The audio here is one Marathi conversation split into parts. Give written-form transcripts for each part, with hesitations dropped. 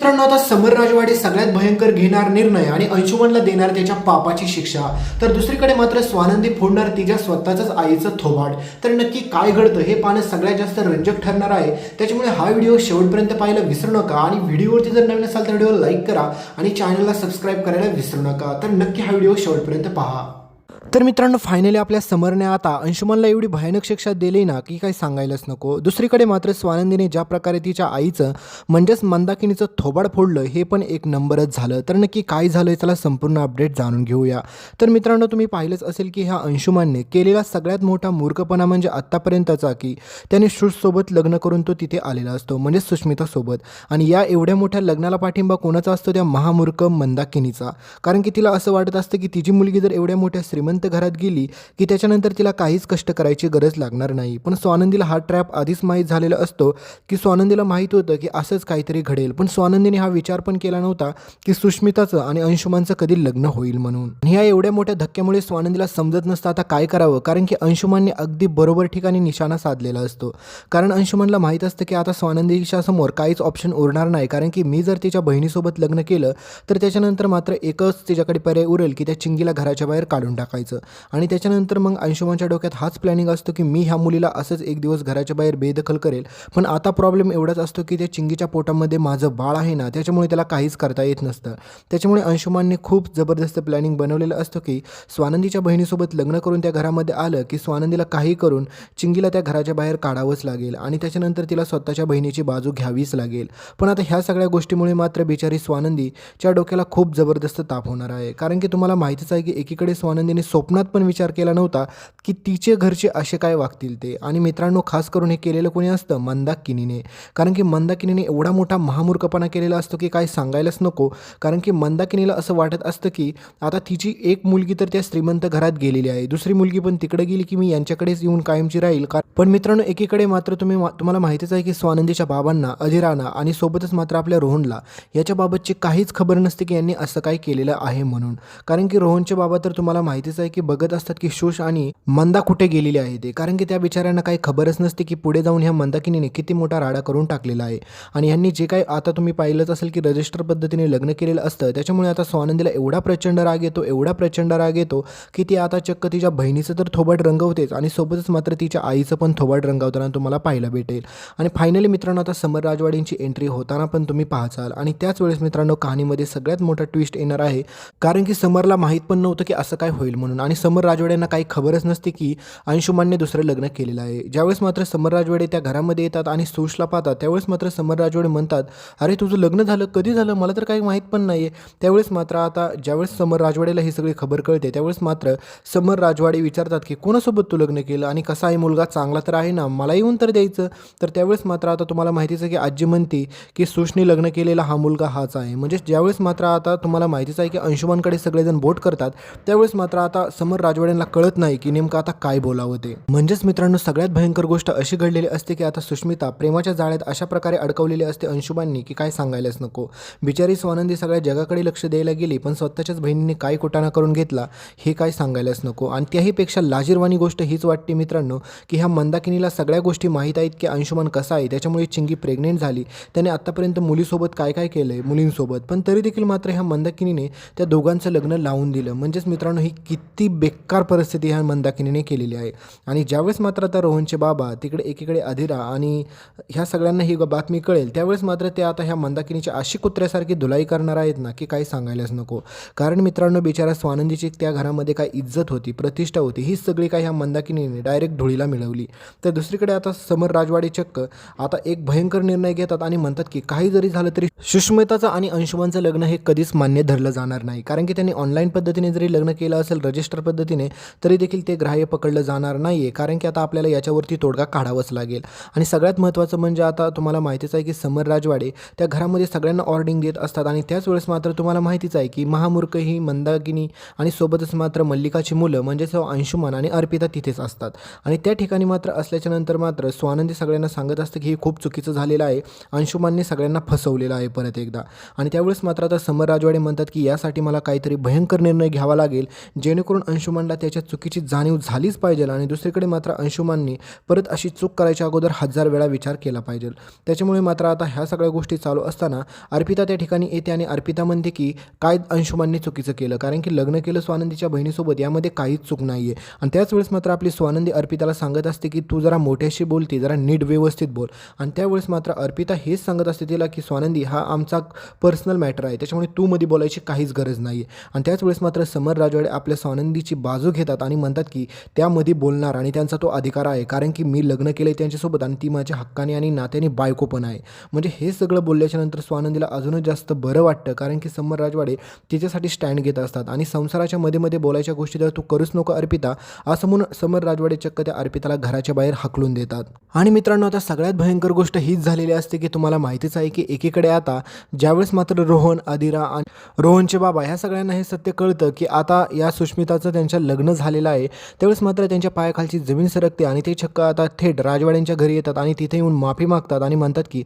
मित्रांनो, आता समर राजवाडे सगळ्यात भयंकर घेणार निर्णय आणि अंशुमनला देणार त्याच्या पापाची शिक्षा, तर दुसरीकडे मात्र स्वानंदी फोडणार तिच्या स्वतःच आईचं थोबाड. तर नक्की काय घडतं हे पाहणं सगळ्यात जास्त रंजक ठरणार आहे. त्याच्यामुळे हा व्हिडिओ शेवटपर्यंत पाहायला विसरू नका आणि व्हिडिओवरती जर नवीन असाल तर व्हिडिओला लाईक करा आणि चॅनलला सबस्क्राईब करायला विसरू नका. तर नक्की हा व्हिडिओ शेवटपर्यंत पहा. तर मित्रांनो, फायनली आपल्या समरने आता अंशुमनला एवढी भयानक शिक्षा दिली ना की काही सांगायलाच नको. दुसरीकडे मात्र स्वानंदीने ज्या प्रकारे तिच्या आईचं म्हणजेच मंदाकिनीचं थोबाड फोडलं हे पण एक नंबरच झालं. तर नक्की काय झालं चला संपूर्ण अपडेट जाणून घेऊया. तर मित्रांनो, तुम्ही पाहिलंच असेल की ह्या अंशुमनने केलेला सगळ्यात मोठा मूर्खपणा म्हणजे आत्तापर्यंतचा की त्याने श्रुतसोबत लग्न करून तो तिथे आलेला असतो, म्हणजे सुष्मितासोबत. आणि या एवढ्या मोठ्या लग्नाला पाठिंबा कोणाचा असतो? त्या महामूर्ख मंदाकिनीचा. कारण की तिला असं वाटत असतं की तिची मुलगी जर एवढ्या मोठ्या श्रीमंत घरात गेली की त्याच्यानंतर तिला काहीच कष्ट करायची गरज लागणार नाही. पण स्वानंदीला हा ट्रॅप आधीच माहीत झालेला असतो की स्वानंदीला माहीत होतं की असंच काहीतरी घडेल. पण स्वानंदीने हा विचार पण केला नव्हता की सुष्मिताचं आणि अंशुमनचं कधी लग्न होईल म्हणून. आणि ह्या एवढ्या मोठ्या धक्क्यामुळे स्वानंदीला समजत नसतं आता काय करावं. कारण की अंशुमनने अगदी बरोबर ठिकाणी निशाणा साधलेला असतो. कारण अंशुमनला माहीत असतं की आता स्वानंदीच्या समोर काहीच ऑप्शन उरणार नाही. कारण की मी जर तिच्या बहिणीसोबत लग्न केलं तर त्याच्यानंतर मात्र एकच तिच्याकडे पर्याय उरेल की त्या चिंगीला घराच्या बाहेर काढून टाकायचं. आणि त्याच्यानंतर मग अंशुमनच्या डोक्यात हाच प्लॅनिंग असतो की मी ह्या मुलीला असंच एक दिवस घराच्या बाहेर बेदखल करेल. पण आता प्रॉब्लेम एवढाच असतो की त्या चिंगीच्या पोटामध्ये माझं बाळ आहे ना, त्याच्यामुळे त्याला काहीच करता येत नसतं. त्याच्यामुळे अंशुमनने खूप जबरदस्त प्लॅनिंग बनवलेलं असतं की स्वानंदीच्या बहिणीसोबत लग्न करून त्या घरामध्ये आलं की स्वानंदीला काही करून चिंगीला त्या घराच्या बाहेर काढावंच लागेल आणि त्याच्यानंतर तिला स्वतःच्या बहिणीची बाजू घ्यावीच लागेल. पण आता ह्या सगळ्या गोष्टीमुळे मात्र बिचारी स्वानंदीच्या डोक्याला खूप जबरदस्त ताप होणार आहे. कारण की तुम्हाला माहितीच आहे की एकीकडे स्वानंदीने स्वप्नात पण विचार केला नव्हता की तिचे घरचे असे काय वागतील ते. आणि मित्रांनो, खास करून हे केलेलं कोणी असतं? मंदाकिनीने. कारण की मंदाकिनीने एवढा मोठा महामूर्खपणा केलेला असतो की काय सांगायलाच नको. कारण की मंदाकिनीला असं वाटत असतं की आता तिची एक मुलगी तर त्या श्रीमंत घरात गेलेली आहे, दुसरी मुलगी पण तिकडे गेली की मी यांच्याकडेच येऊन कायमची राहील. पण मित्रांनो, एकीकडे मात्र तुम्हाला माहितीच आहे की स्वानंदीच्या बाबांना, अजिराना आणि सोबतच मात्र आपल्या रोहनला याच्याबाबतची काहीच खबर नसते की यांनी असं काय केलेलं आहे म्हणून. कारण की रोहनचे बाबा तर तुम्हाला माहितीच आहे की बघत असतात की शुश आणि मंदा कुठे गेलेली आहे ते. कारण की त्या बिचाऱ्यांना काही खबरच नसते की पुढे जाऊन ह्या मंदाकिनीने किती मोठा राडा करून टाकलेला आहे. आणि यांनी जे काही आता तुम्ही पाहिलंच असेल की रजिस्टर पद्धतीने लग्न केलेलं असतं, त्याच्यामुळे आता स्वानंदीला एवढा प्रचंड राग येतो की ती आता चक्क तिच्या बहिणीचं तर थोबाड रंगवतेच आणि सोबतच मात्र तिच्या आईचं पण थोबाड रंगवताना तुम्हाला पाहायला भेटेल. आणि फायनली मित्रांनो, आता समर राजवाडेंची एंट्री होताना पण तुम्ही पाहाल. आणि त्याच वेळेस मित्रांनो, कहाणीमध्ये सगळ्यात मोठा ट्विस्ट येणार आहे. कारण की समरला माहीत पण नव्हतं की असं काय होईल म्हणून. आणि समर राजवाड्यांना काही खबरच नसते की अंशुमनने दुसरं लग्न केलेलं आहे. ज्यावेळेस मात्र समर राजवाडे त्या घरामध्ये येतात आणि सुशला पाहतात, त्यावेळेस मात्र समर राजवाडे म्हणतात, अरे तुझं लग्न झालं, कधी झालं, मला तर काही माहीत पण नाही आहे. त्यावेळेस मात्र आता ज्यावेळेस समर राजवाडेला ही सगळी खबर कळते त्यावेळेस मात्र समर राजवाडे विचारतात की कोणासोबत तू लग्न केलं आणि कसा आहे मुलगा, चांगला तर आहे ना, मला येऊन तर द्यायचं. तर त्यावेळेस मात्र आता तुम्हाला माहितीच आहे की आजी म्हणते की सुशने लग्न केलेला हा मुलगा हाच आहे. म्हणजे ज्यावेळेस मात्र आता तुम्हाला माहितीच आहे की अंशुमनकडे सगळेजण बोट करतात, त्यावेळेस मात्र आता समर राजवाड्यांना कळत नाही की नेमकं आता काय बोलावं ते. म्हणजेच मित्रांनो, सगळ्यात भयंकर गोष्ट अशी घडलेली असते की आता सुष्मिता प्रेमाच्या जाळ्यात अशा प्रकारे अडकवलेली असते अंशुमननी की काय सांगायलाच नको. बिचारी स्वानंदी सगळ्या जगाकडे लक्ष द्यायला गेली, पण स्वतःच्याच बहिणीने काय कुटाणा करून घेतला हे काय सांगायलाच नको. आणि त्याहीपेक्षा लाजिरवाणी गोष्ट हीच वाटते मित्रांनो की ह्या मंदाकिनीला सगळ्या गोष्टी माहीत आहेत की अंशुमन कसा आहे, त्याच्यामुळे चिंगी प्रेग्नेंट झाली. त्याने आत्तापर्यंत मुलीसोबत काय काय केलं आहे, मुलींसोबत, पण तरी देखील मात्र ह्या मंदाकिनीने त्या दोघांचं लग्न लावून दिलं. म्हणजेच मित्रांनो, ही किती बेकार परिस्थिती ह्या मंदाकिनीने केलेली आहे. आणि ज्यावेळेस मात्र आता रोहनचे बाबा तिकडे एकीकडे अधिरा आणि ह्या सगळ्यांना ही बातमी कळेल, त्यावेळेस मात्र ते आता ह्या मंदाकिनीची अशी कुत्र्यासारखी धुलाई करणार आहेत ना की काही सांगायलाच नको. कारण मित्रांनो, बिचारा स्वानंदीची त्या घरामध्ये काय इज्जत होती, प्रतिष्ठा होती, ही सगळी काय ह्या मंदाकिनीने डायरेक्ट धुळीला मिळवली. तर दुसरीकडे आता समर राजवाडे चक्क आता एक भयंकर निर्णय घेतात आणि म्हणतात की काही जरी झालं तरी सुष्मिताचं आणि अंशुमनचं लग्न हे कधीच मान्य धरलं जाणार नाही. कारण की त्यांनी ऑनलाईन पद्धतीने जरी लग्न केलं असेल रजिस्टर पद्धतीने तरी देखील ते ग्राह्य पकडलं जाणार नाही आहे. कारण की आता आपल्याला याच्यावरती तोडगा काढावाच लागेल. आणि सगळ्यात महत्त्वाचं म्हणजे आता तुम्हाला माहितीच आहे की समर राजवाडे त्या घरामध्ये सगळ्यांना ऑर्डिंग देत असतात. आणि त्याच वेळेस मात्र तुम्हाला माहितीच आहे की महामूर्ख ही मंदाकिनी आणि सोबतच मात्र मल्लिकाची मुलं म्हणजेच अंशुमन आणि अर्पिता तिथेच असतात. आणि त्या ठिकाणी मात्र असल्याच्या नंतर मात्र स्वानंदी सगळ्यांना सांगत असतं की हे खूप चुकीचं झालेलं आहे, अंशुमनने सगळ्यांना फसवलेलं आहे परत एकदा. आणि त्यावेळेस मात्र आता समर राजवाडे म्हणतात की यासाठी मला काहीतरी भयंकर निर्णय घ्यावा लागेल जेणेकरून जेणेकरून अंशुमनला त्याच्या चुकीची जाणीव झालीच पाहिजे आणि दुसरीकडे मात्र अंशुमनने परत अशी चूक करायच्या अगोदर 1000 वेळा विचार केला पाहिजे. त्याच्यामुळे मात्र आता ह्या सगळ्या गोष्टी चालू असताना अर्पिता त्या ठिकाणी येते आणि अर्पिता म्हणते की काय अंशुमनने चुकीचं केलं, कारण की लग्न केलं स्वानंदीच्या बहिणीसोबत, यामध्ये काहीच चूक नाही आहे. आणि त्याच वेळेस मात्र आपली स्वानंदी अर्पिताला सांगत असते की तू जरा मोठ्याशी बोलते, जरा नीट व्यवस्थित बोल. आणि त्यावेळेस मात्र अर्पिता हेच सांगत असते तिला की स्वानंदी हा आमचा पर्सनल मॅटर आहे, त्याच्यामुळे तू मध्ये बोलायची काहीच गरज नाही आहे. आणि त्याच वेळेस मात्र समर राजवाडे आपल्या स्वानंदीची बाजू घेतात आणि म्हणतात की त्यामध्ये बोलणार आणि त्यांचा तो अधिकार आहे, कारण की मी लग्न केलं आहे त्यांच्यासोबत आणि ती माझ्या हक्काने आणि नात्याने बायको पण आहे. म्हणजे हे सगळं बोलल्याच्या नंतर स्वानंदीला अजूनच जास्त बरं वाटतं, कारण की समर राजवाडे तिच्यासाठी स्टँड घेत असतात आणि संसाराच्या मध्ये मध्ये बोलायच्या गोष्टी तर तू करूच नको अर्पिता, असं म्हणून समर राजवाडे चक्क त्या अर्पिताला घराच्या बाहेर हाकलून देतात. आणि मित्रांनो, आता सगळ्यात भयंकर गोष्ट हीच झालेली असते की तुम्हाला माहितीच आहे की एकीकडे आता ज्यावेळेस मात्र रोहन, आदिरा आणि रोहनचे बाबा ह्या सगळ्यांना हे सत्य कळतं की आता या सुष्मिताचं त्यांच्या लग्न झालेलं आहे, त्यावेळेस मात्र त्यांच्या पायाखालची जमीन सरकते आणि ते चक्क आता थेट राजवाड्यांच्या घरी येतात आणि तिथे येऊन माफी मागतात आणि म्हणतात की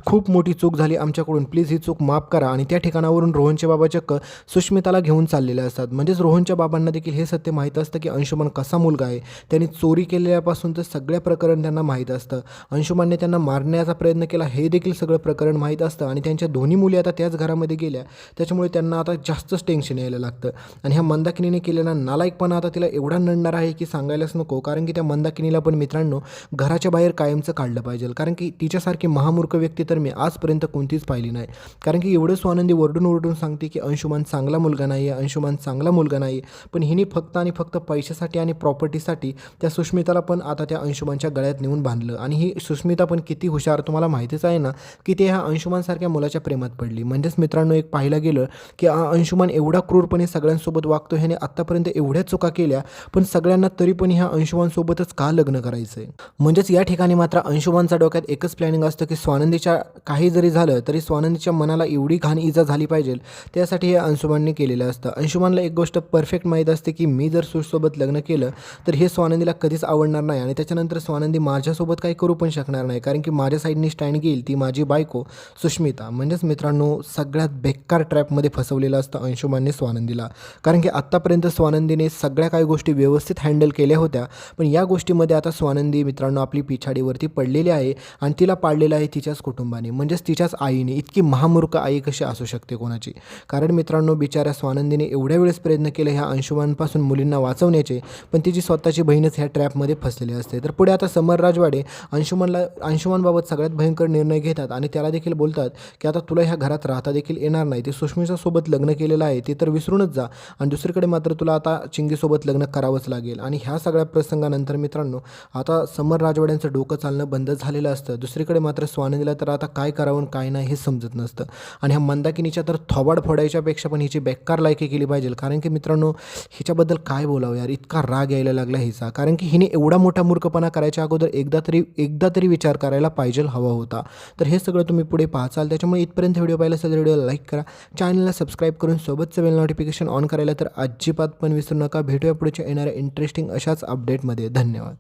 खूप मोठी चूक झाली आमच्याकडून, प्लीज ही चूक माफ करा. आणि त्या ठिकाणावरून रोहनचे बाबा चक्क सुष्मिताला घेऊन चाललेले असतात. म्हणजेच रोहनच्या बाबांना देखील हे सत्य माहीत असतं की अंशुमन कसा मुलगा आहे, त्यांनी चोरी केलेल्यापासून तर सगळ्या प्रकरण त्यांना माहीत असतं. अंशुमनने त्यांना मारण्याचा प्रयत्न केला हे देखील सगळं प्रकरण माहीत असतं आणि त्यांच्या दोन्ही मुली आता त्याच घरामध्ये गेल्या, त्याच्यामुळे त्यांना आता जास्तच टेन्शन यायला लागतं. आणि ह्या मंदाकिनीने केलेला नालायकपणा आता तिला एवढा नडणार आहे की सांगायलाच नको, कारण की त्या मंदाकिनीला पण मित्रांनो घराच्या बाहेर कायमचं काढलं पाहिजे, कारण की तिच्यासारखी महामूर्ख व्यक्ती तर मी आजपर्यंत कोणतीच पाहिली नाही. कारण की एवढं स्वानंदी ओरडून सांगते की अंशुमन चांगला मुलगा नाही आहे, अंशुमन चांगला मुलगा नाही, पण हिने फक्त आणि फक्त पैशासाठी आणि प्रॉपर्टीसाठी त्या सुष्मिताला पण आता त्या अंशुमनच्या गळ्यात नेऊन बांधलं. आणि ही सुष्मिता पण किती हुशार तुम्हाला माहितीच आहे ना, की ते ह्या अंशुमनसारख्या मुलाच्या प्रेमात पडली. म्हणजेच मित्रांनो, एक पाहायला गेलं की अंशुमन एवढा क्रूरपणे सगळ्यांसोबत वागतो, ह्याने आत्तापर्यंत एवढ्या चुका केल्या, पण सगळ्यांना तरी पण ह्या अंशुमनसोबतच का लग्न करायचं आहे. म्हणजेच या ठिकाणी मात्र अंशुमनचा डोक्यात एकच प्लॅनिंग असतं की स्वानंदीच्या काही जरी झालं तरी स्वानंदीच्या मनाला एवढी घाण इजा झाली पाहिजे, त्यासाठी हे अंशुमनने केलेलं असतं. अंशुमनला एक गोष्ट परफेक्ट माहीत असते की मी जर सुशसोबत लग्न केलं तर हे स्वानंदीला कधीच आवडणार नाही आणि त्याच्यानंतर स्वानंदी माझ्यासोबत काही करू पण शकणार नाही, कारण की माझ्या साईडनी स्टँड घेईल ती माझी बायको सुष्मिता. म्हणजेच मित्रांनो, सगळ्यात बेकार ट्रॅपमध्ये फसवलेलं असतं अंशुमनने स्वानंदीला, कारण की आत्तापर्यंत स्वानंदीने सगळ्या काही गोष्टी व्यवस्थित हँडल केल्या होत्या, पण या गोष्टीमध्ये आता स्वानंदी मित्रांनो आपली पिछाडीवरती पडलेली आहे आणि तिला पाडलेलं आहे तिच्याच कुटुंबाने, म्हणजेच तिच्याच आईने. इतकी महामूर्ख आई कशी असू शकते कोणाची, कारण मित्रांनो बिचाऱ्या स्वानंदीने एवढ्या वेळेस प्रयत्न केले ह्या अंशुमनपासून मुलींना वाचवण्याचे, पण तिची स्वतःची बहीणच ह्या ट्रॅपमध्ये फसलेली असते. तर पुढे आता समर राजवाडे अंशुमनबाबत सगळ्यात भयंकर निर्णय घेतात आणि त्याला देखील बोलतात की आता तुला ह्या घरात राहता देखील येणार नाही, ते सुष्मितासोबत लग्न केलेलं आहे ते तर विसरूनच जा, आणि दुसरीकडे मात्र तुला आता चिंगीसोबत लग्न करावंच लागेल. आणि ह्या सगळ्या प्रसंगानंतर मित्रांनो आता समर राजवाड्यांचं डोकं चालणं बंद झालेलं असतं. दुसरीकडे मात्र स्वानंदीला तर आता काय करावं काय नाही हे समजत नसतं. आणि ह्या मंदाकिनीच्या तर थोबाड फोडायच्यापेक्षा पण हिची बेकार लायकी केली पाहिजे, कारण की मित्रांनो हिच्याबद्दल काय बोलावं यार, इतका राग यायला लागला हिचा, कारण की हिने एवढा मोठा मूर्खपणा करायच्या अगोदर एकदा तरी विचार करायला पाहिजे हवा होता. तर हे सगळं तुम्ही पुढे पाहाल, त्याच्यामुळे इथपर्यंत व्हिडिओ पाहिला असेल तर व्हिडिओला लाईक करा, चॅनलला सबस्क्राईब करून सोबतचं बेल नोटिफिकेशन ऑन करायला तर अजिबात पण विसरू नका. भेटूया पुढच्या येणाऱ्या इंटरेस्टिंग अशाच अपडेटमध्ये. धन्यवाद.